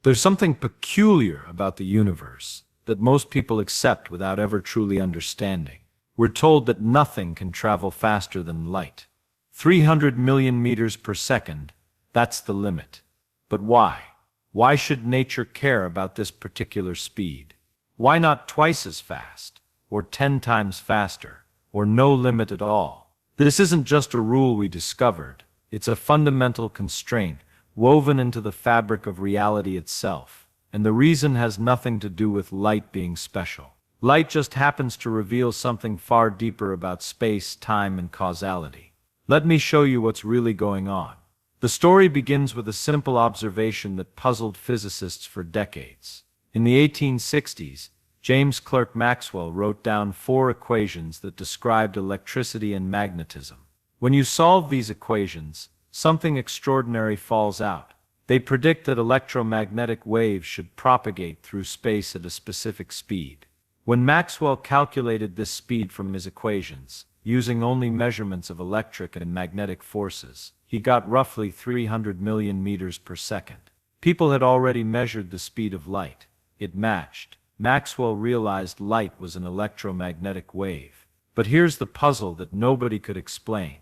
There's something peculiar about the universe that most people accept without ever truly understanding. We're told that nothing can travel faster than light. 300 million meters per second, that's the limit. But why? Why should nature care about this particular speed? Why not twice as fast, or 10 times faster, or no limit at all? This isn't just a rule we discovered, it's a fundamental constraint woven into the fabric of reality itself. And the reason has nothing to do with light being special. Light just happens to reveal something far deeper about space, time, and causality. Let me show you what's really going on. The story begins with a simple observation that puzzled physicists for decades. In the 1860s, James Clerk Maxwell wrote down 4 equations that described electricity and magnetism. When you solve these equations, something extraordinary falls out. They predict that electromagnetic waves should propagate through space at a specific speed. When Maxwell calculated this speed from his equations, using only measurements of electric and magnetic forces, he got roughly 300 million meters per second. People had already measured the speed of light. It matched. Maxwell realized light was an electromagnetic wave. But here's the puzzle that nobody could explain.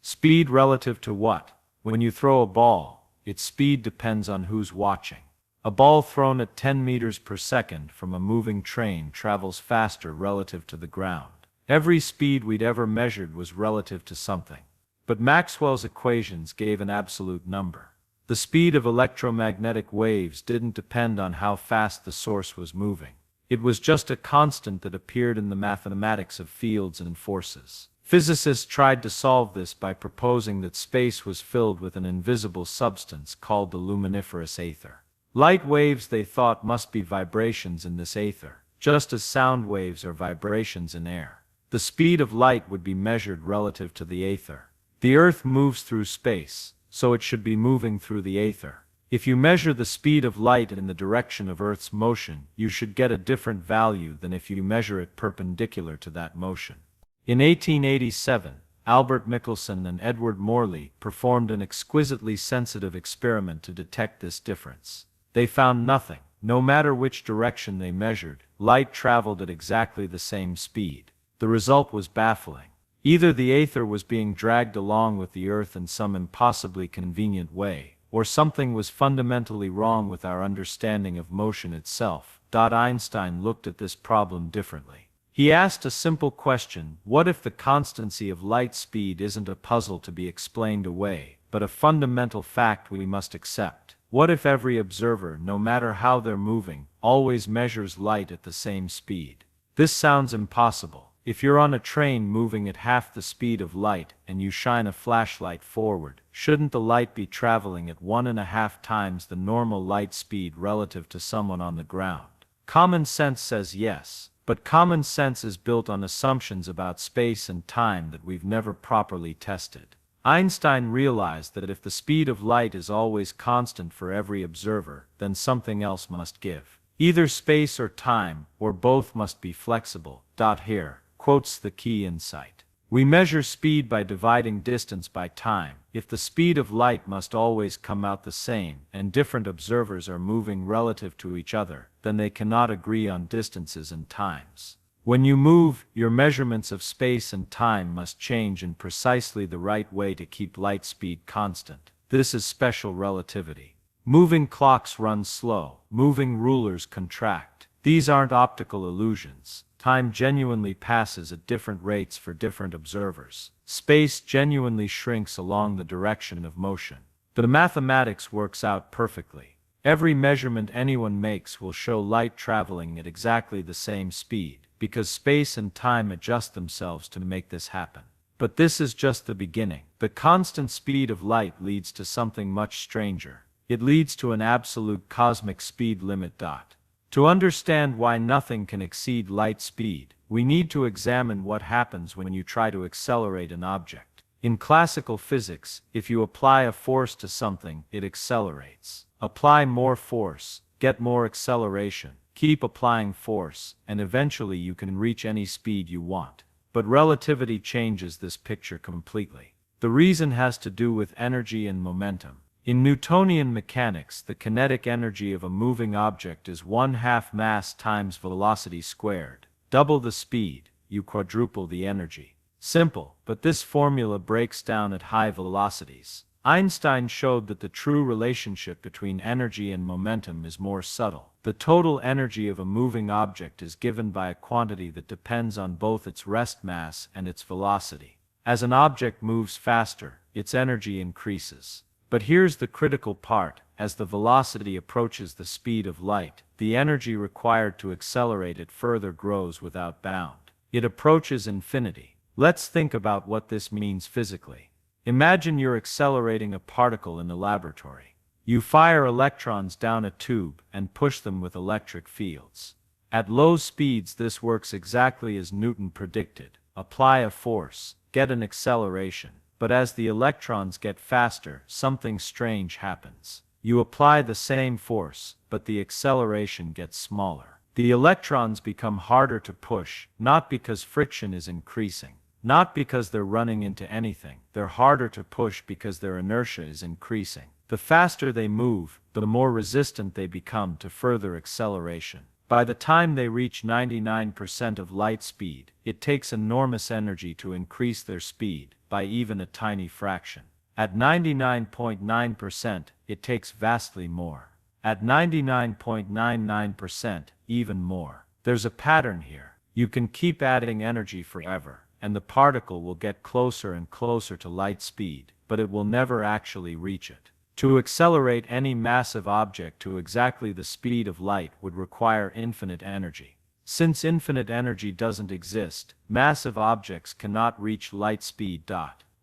Speed relative to what? When you throw a ball, its speed depends on who's watching. A ball thrown at 10 meters per second from a moving train travels faster relative to the ground. Every speed we'd ever measured was relative to something. But Maxwell's equations gave an absolute number. The speed of electromagnetic waves didn't depend on how fast the source was moving. It was just a constant that appeared in the mathematics of fields and forces. Physicists tried to solve this by proposing that space was filled with an invisible substance called the luminiferous aether. Light waves, they thought, must be vibrations in this aether, just as sound waves are vibrations in air. The speed of light would be measured relative to the aether. The Earth moves through space, so it should be moving through the aether. If you measure the speed of light in the direction of Earth's motion, you should get a different value than if you measure it perpendicular to that motion. In 1887, Albert Michelson and Edward Morley performed an exquisitely sensitive experiment to detect this difference. They found nothing. No matter which direction they measured, light traveled at exactly the same speed. The result was baffling. Either the aether was being dragged along with the Earth in some impossibly convenient way, or something was fundamentally wrong with our understanding of motion itself. Einstein looked at this problem differently. He asked a simple question: what if the constancy of light speed isn't a puzzle to be explained away, but a fundamental fact we must accept? What if every observer, no matter how they're moving, always measures light at the same speed? This sounds impossible. If you're on a train moving at half the speed of light and you shine a flashlight forward, shouldn't the light be traveling at 1.5 times the normal light speed relative to someone on the ground? Common sense says yes. But common sense is built on assumptions about space and time that we've never properly tested. Einstein realized that if the speed of light is always constant for every observer, then something else must give. Either space or time, or both must be flexible. Here quotes the key insight. We measure speed by dividing distance by time. If the speed of light must always come out the same, and different observers are moving relative to each other, then they cannot agree on distances and times. When you move, your measurements of space and time must change in precisely the right way to keep light speed constant. This is special relativity. Moving clocks run slow. Moving rulers contract. These aren't optical illusions. Time genuinely passes at different rates for different observers. Space genuinely shrinks along the direction of motion. The mathematics works out perfectly. Every measurement anyone makes will show light traveling at exactly the same speed, because space and time adjust themselves to make this happen. But this is just the beginning. The constant speed of light leads to something much stranger. It leads to an absolute cosmic speed limit. To understand why nothing can exceed light speed, we need to examine what happens when you try to accelerate an object. In classical physics, if you apply a force to something, it accelerates. Apply more force, get more acceleration. Keep applying force, and eventually you can reach any speed you want. But relativity changes this picture completely. The reason has to do with energy and momentum. In Newtonian mechanics, the kinetic energy of a moving object is 1/2 mass times velocity squared. Double the speed, you quadruple the energy. Simple, but this formula breaks down at high velocities. Einstein showed that the true relationship between energy and momentum is more subtle. The total energy of a moving object is given by a quantity that depends on both its rest mass and its velocity. As an object moves faster, its energy increases. But here's the critical part: as the velocity approaches the speed of light, the energy required to accelerate it further grows without bound. It approaches infinity. Let's think about what this means physically. Imagine you're accelerating a particle in a laboratory. You fire electrons down a tube and push them with electric fields. At low speeds, this works exactly as Newton predicted. Apply a force, get an acceleration. But as the electrons get faster, something strange happens. You apply the same force, but the acceleration gets smaller. The electrons become harder to push, not because friction is increasing, not because they're running into anything. They're harder to push because their inertia is increasing. The faster they move, the more resistant they become to further acceleration. By the time they reach 99% of light speed, it takes enormous energy to increase their speed by even a tiny fraction. At 99.9%, it takes vastly more. At 99.99%, even more. There's a pattern here. You can keep adding energy forever, and the particle will get closer and closer to light speed, but it will never actually reach it. To accelerate any massive object to exactly the speed of light would require infinite energy. Since infinite energy doesn't exist, massive objects cannot reach light speed.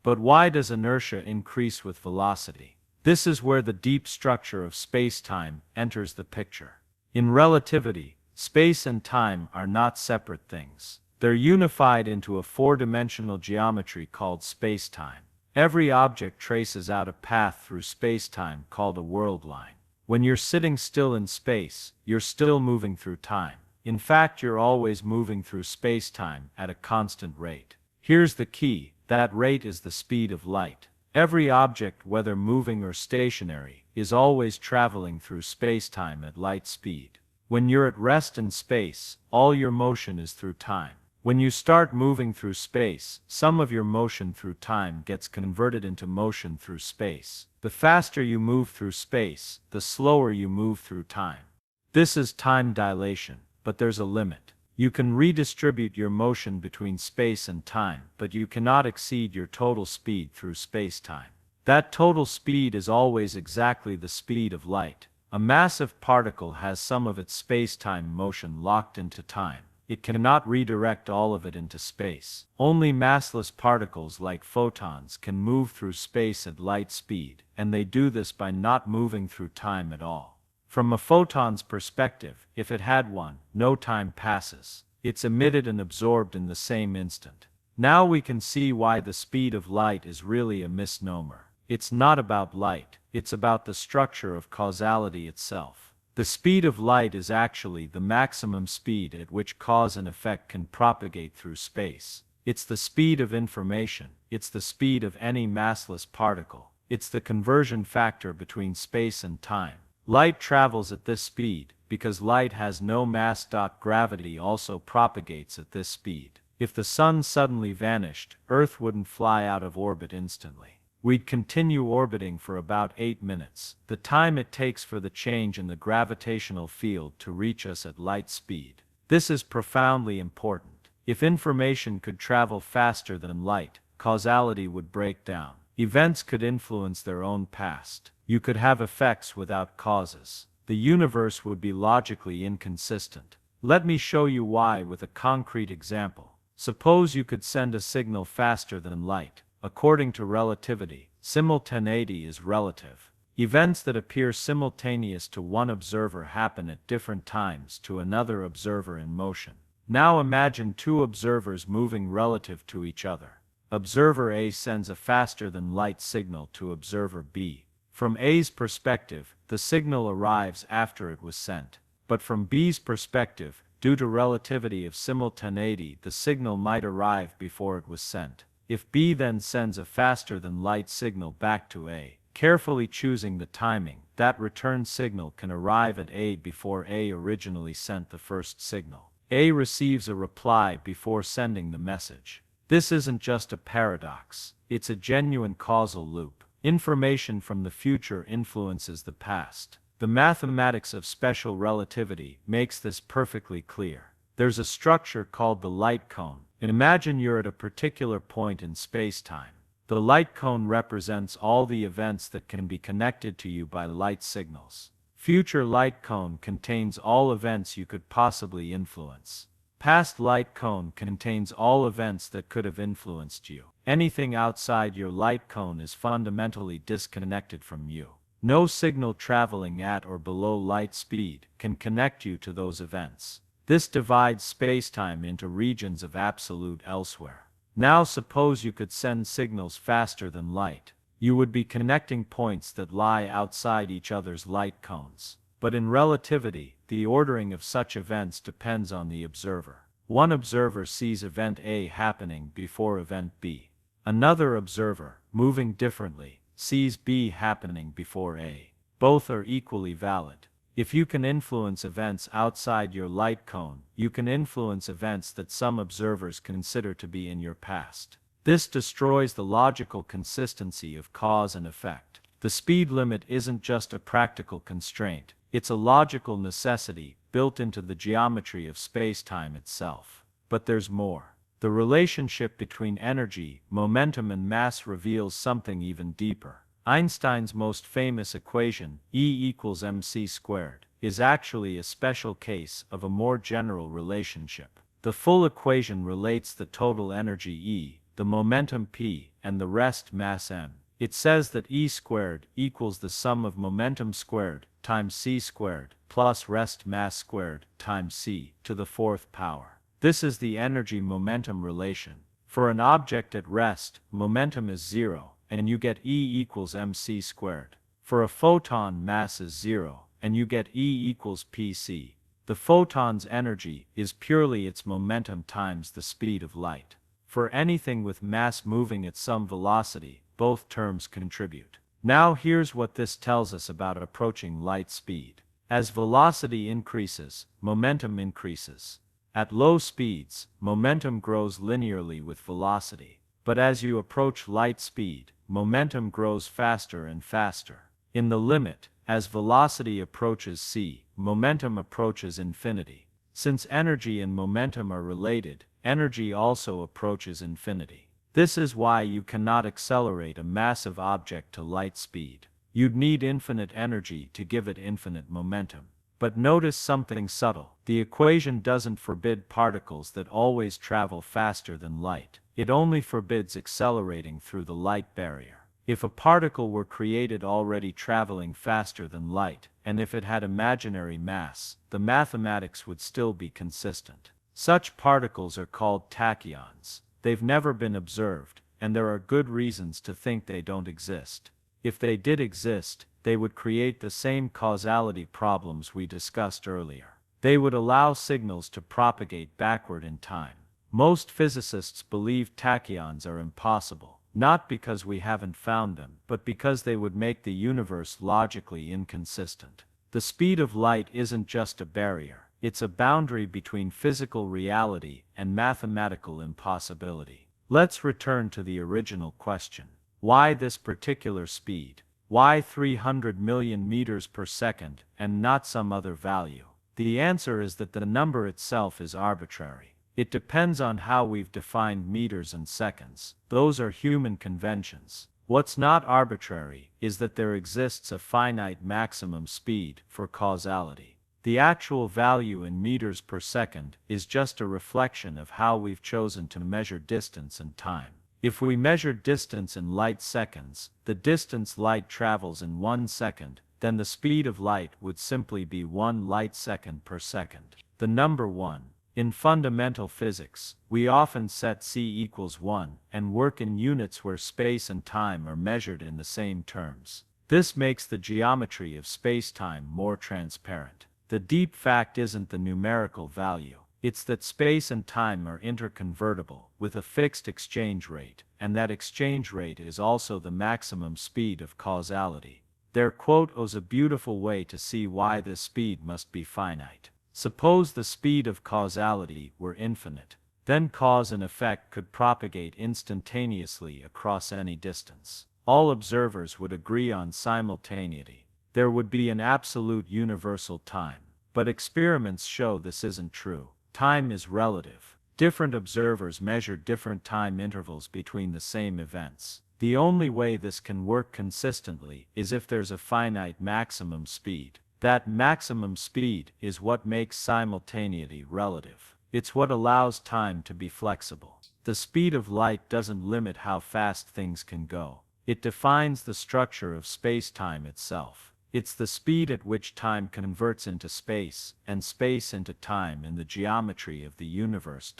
But why does inertia increase with velocity? This is where the deep structure of space-time enters the picture. In relativity, space and time are not separate things. They're unified into a four-dimensional geometry called space-time. Every object traces out a path through space-time called a world line. When you're sitting still in space, you're still moving through time. In fact, you're always moving through space-time at a constant rate. Here's the key: that rate is the speed of light. Every object, whether moving or stationary, is always traveling through space-time at light speed. When you're at rest in space, all your motion is through time. When you start moving through space, some of your motion through time gets converted into motion through space. The faster you move through space, the slower you move through time. This is time dilation, but there's a limit. You can redistribute your motion between space and time, but you cannot exceed your total speed through space-time. That total speed is always exactly the speed of light. A massive particle has some of its space-time motion locked into time. It cannot redirect all of it into space. Only massless particles like photons can move through space at light speed, and they do this by not moving through time at all. From a photon's perspective, if it had one, no time passes. It's emitted and absorbed in the same instant. Now we can see why the speed of light is really a misnomer. It's not about light, it's about the structure of causality itself. The speed of light is actually the maximum speed at which cause and effect can propagate through space. It's the speed of information. It's the speed of any massless particle. It's the conversion factor between space and time. Light travels at this speed because light has no mass. Gravity also propagates at this speed. If the sun suddenly vanished, Earth wouldn't fly out of orbit instantly. We'd continue orbiting for about 8 minutes, the time it takes for the change in the gravitational field to reach us at light speed. This is profoundly important. If information could travel faster than light, causality would break down. Events could influence their own past. You could have effects without causes. The universe would be logically inconsistent. Let me show you why with a concrete example. Suppose you could send a signal faster than light. According to relativity, simultaneity is relative. Events that appear simultaneous to one observer happen at different times to another observer in motion. Now imagine two observers moving relative to each other. Observer A sends a faster than light signal to observer B. From A's perspective, the signal arrives after it was sent. But from B's perspective, due to relativity of simultaneity, the signal might arrive before it was sent. If B then sends a faster than light signal back to A, carefully choosing the timing, that return signal can arrive at A before A originally sent the first signal. A receives a reply before sending the message. This isn't just a paradox, it's a genuine causal loop. Information from the future influences the past. The mathematics of special relativity makes this perfectly clear. There's a structure called the light cone. And imagine you're at a particular point in space-time. The light cone represents all the events that can be connected to you by light signals. Future light cone contains all events you could possibly influence. Past light cone contains all events that could have influenced you. Anything outside your light cone is fundamentally disconnected from you. No signal traveling at or below light speed can connect you to those events. This divides spacetime into regions of absolute elsewhere. Now suppose you could send signals faster than light. You would be connecting points that lie outside each other's light cones. But in relativity, the ordering of such events depends on the observer. One observer sees event A happening before event B. Another observer, moving differently, sees B happening before A. Both are equally valid. If you can influence events outside your light cone, you can influence events that some observers consider to be in your past. This destroys the logical consistency of cause and effect. The speed limit isn't just a practical constraint, it's a logical necessity built into the geometry of space-time itself. But there's more. The relationship between energy, momentum, and mass reveals something even deeper. Einstein's most famous equation, E equals mc squared, is actually a special case of a more general relationship. The full equation relates the total energy E, the momentum p, and the rest mass m. It says that E squared equals the sum of momentum squared times c squared plus rest mass squared times c to the fourth power. This is the energy-momentum relation. For an object at rest, momentum is 0. And you get E equals mc squared. For a photon, mass is 0, and you get E equals pc. The photon's energy is purely its momentum times the speed of light. For anything with mass moving at some velocity, both terms contribute. Now here's what this tells us about approaching light speed. As velocity increases, momentum increases. At low speeds, momentum grows linearly with velocity. But as you approach light speed, momentum grows faster and faster. In the limit, as velocity approaches c, momentum approaches infinity. Since energy and momentum are related, energy also approaches infinity. This is why you cannot accelerate a massive object to light speed. You'd need infinite energy to give it infinite momentum. But notice something subtle. The equation doesn't forbid particles that always travel faster than light. It only forbids accelerating through the light barrier. If a particle were created already traveling faster than light, and if it had imaginary mass, the mathematics would still be consistent. Such particles are called tachyons. They've never been observed, and there are good reasons to think they don't exist. If they did exist, they would create the same causality problems we discussed earlier. They would allow signals to propagate backward in time. Most physicists believe tachyons are impossible, not because we haven't found them, but because they would make the universe logically inconsistent. The speed of light isn't just a barrier, it's a boundary between physical reality and mathematical impossibility. Let's return to the original question. Why this particular speed? Why 300 million meters per second and not some other value? The answer is that the number itself is arbitrary. It depends on how we've defined meters and seconds. Those are human conventions. What's not arbitrary is that there exists a finite maximum speed for causality. The actual value in meters per second is just a reflection of how we've chosen to measure distance and time. If we measured distance in light seconds, the distance light travels in 1 second, then the speed of light would simply be 1 light second per second. The number 1. In fundamental physics, we often set c equals 1 and work in units where space and time are measured in the same terms. This makes the geometry of space-time more transparent. The deep fact isn't the numerical value. It's that space and time are interconvertible, with a fixed exchange rate, and that exchange rate is also the maximum speed of causality. Their quote owes a beautiful way to see why this speed must be finite. Suppose the speed of causality were infinite. Then cause and effect could propagate instantaneously across any distance. All observers would agree on simultaneity. There would be an absolute universal time. But experiments show this isn't true. Time is relative. Different observers measure different time intervals between the same events. The only way this can work consistently is if there's a finite maximum speed. That maximum speed is what makes simultaneity relative. It's what allows time to be flexible. The speed of light doesn't limit how fast things can go. It defines the structure of space-time itself. It's the speed at which time converts into space, and space into time in the geometry of the universe.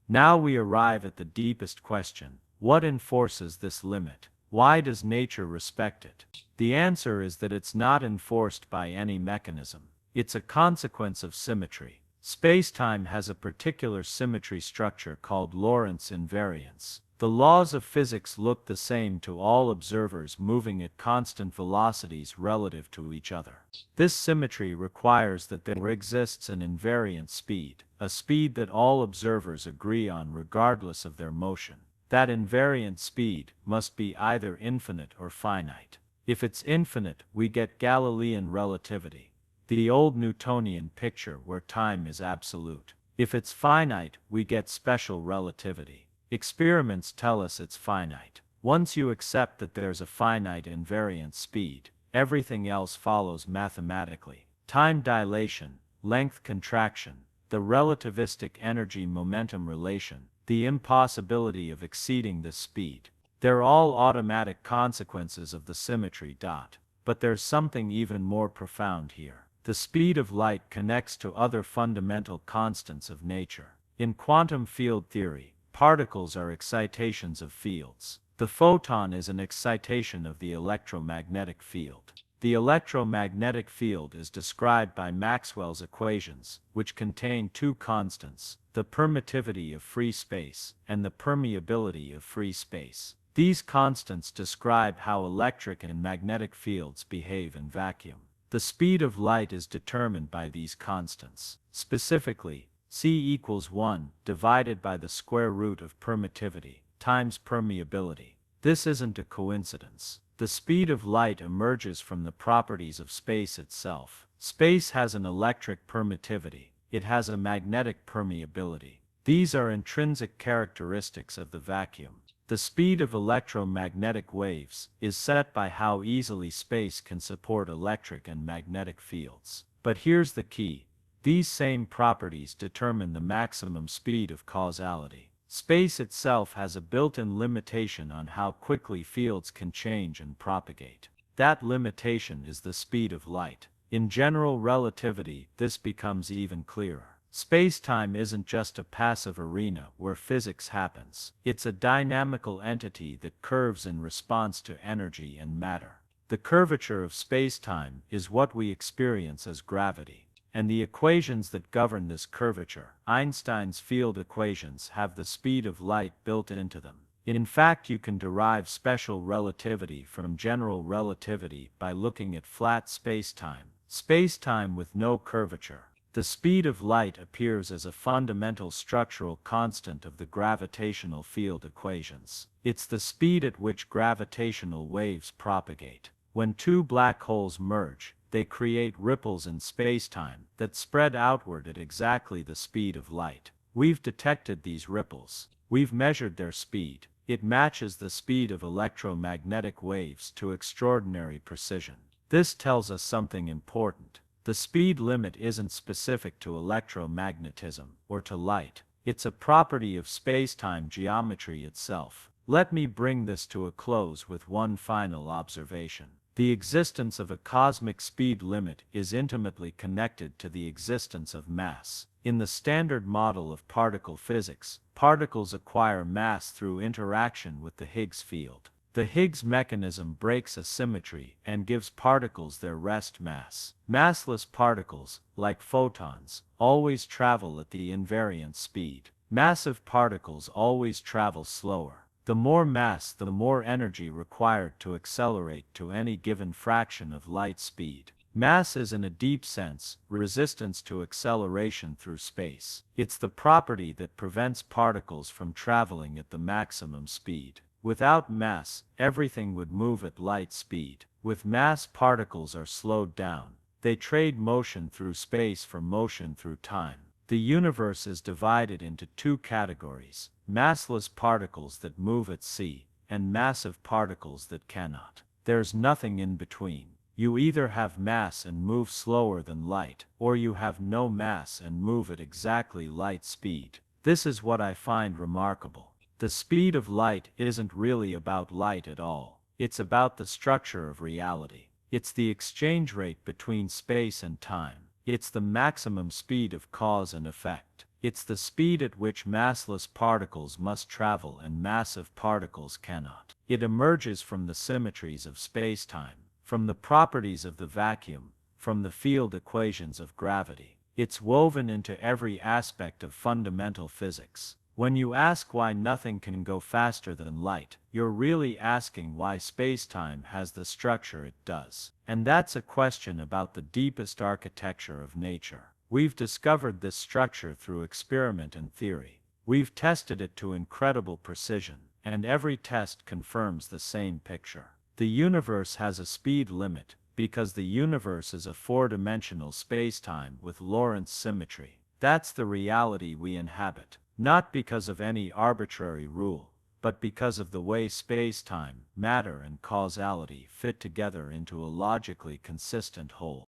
Now we arrive at the deepest question. What enforces this limit? Why does nature respect it? The answer is that it's not enforced by any mechanism. It's a consequence of symmetry. Space-time has a particular symmetry structure called Lorentz invariance. The laws of physics look the same to all observers moving at constant velocities relative to each other. This symmetry requires that there exists an invariant speed, a speed that all observers agree on regardless of their motion. That invariant speed must be either infinite or finite. If it's infinite, we get Galilean relativity, the old Newtonian picture where time is absolute. If it's finite, we get special relativity. Experiments tell us it's finite. Once you accept that there's a finite invariant speed, everything else follows mathematically. Time dilation, length contraction, the relativistic energy-momentum relation, the impossibility of exceeding this speed. They're all automatic consequences of the symmetry. But there's something even more profound here. The speed of light connects to other fundamental constants of nature. In quantum field theory, particles are excitations of fields. The photon is an excitation of the electromagnetic field. The electromagnetic field is described by Maxwell's equations, which contain two constants, the permittivity of free space and the permeability of free space. These constants describe how electric and magnetic fields behave in vacuum. The speed of light is determined by these constants. Specifically, c equals 1 divided by the square root of permittivity times permeability. This isn't a coincidence. The speed of light emerges from the properties of space itself. Space has an electric permittivity. It has a magnetic permeability. These are intrinsic characteristics of the vacuum. The speed of electromagnetic waves is set by how easily space can support electric and magnetic fields. But here's the key. These same properties determine the maximum speed of causality. Space itself has a built-in limitation on how quickly fields can change and propagate. That limitation is the speed of light. In general relativity, this becomes even clearer. Space-time isn't just a passive arena where physics happens. It's a dynamical entity that curves in response to energy and matter. The curvature of space-time is what we experience as gravity. And the equations that govern this curvature, Einstein's field equations, have the speed of light built into them. In fact, you can derive special relativity from general relativity by looking at flat space-time, space-time with no curvature. The speed of light appears as a fundamental structural constant of the gravitational field equations. It's the speed at which gravitational waves propagate. When two black holes merge, they create ripples in spacetime that spread outward at exactly the speed of light. We've detected these ripples. We've measured their speed. It matches the speed of electromagnetic waves to extraordinary precision. This tells us something important. The speed limit isn't specific to electromagnetism or to light. It's a property of spacetime geometry itself. Let me bring this to a close with one final observation. The existence of a cosmic speed limit is intimately connected to the existence of mass. In the standard model of particle physics, particles acquire mass through interaction with the Higgs field. The Higgs mechanism breaks asymmetry and gives particles their rest mass. Massless particles, like photons, always travel at the invariant speed. Massive particles always travel slower. The more mass, the more energy required to accelerate to any given fraction of light speed. Mass is, in a deep sense, resistance to acceleration through space. It's the property that prevents particles from traveling at the maximum speed. Without mass, everything would move at light speed. With mass, particles are slowed down. They trade motion through space for motion through time. The universe is divided into two categories: massless particles that move at c, and massive particles that cannot. There's nothing in between. You either have mass and move slower than light, or you have no mass and move at exactly light speed. This is what I find remarkable. The speed of light isn't really about light at all. It's about the structure of reality. It's the exchange rate between space and time. It's the maximum speed of cause and effect. It's the speed at which massless particles must travel and massive particles cannot. It emerges from the symmetries of space-time, from the properties of the vacuum, from the field equations of gravity. It's woven into every aspect of fundamental physics. When you ask why nothing can go faster than light, you're really asking why space-time has the structure it does. And that's a question about the deepest architecture of nature. We've discovered this structure through experiment and theory. We've tested it to incredible precision, and every test confirms the same picture. The universe has a speed limit, because the universe is a four-dimensional space-time with Lorentz symmetry. That's the reality we inhabit. Not because of any arbitrary rule, but because of the way space-time, matter and causality fit together into a logically consistent whole.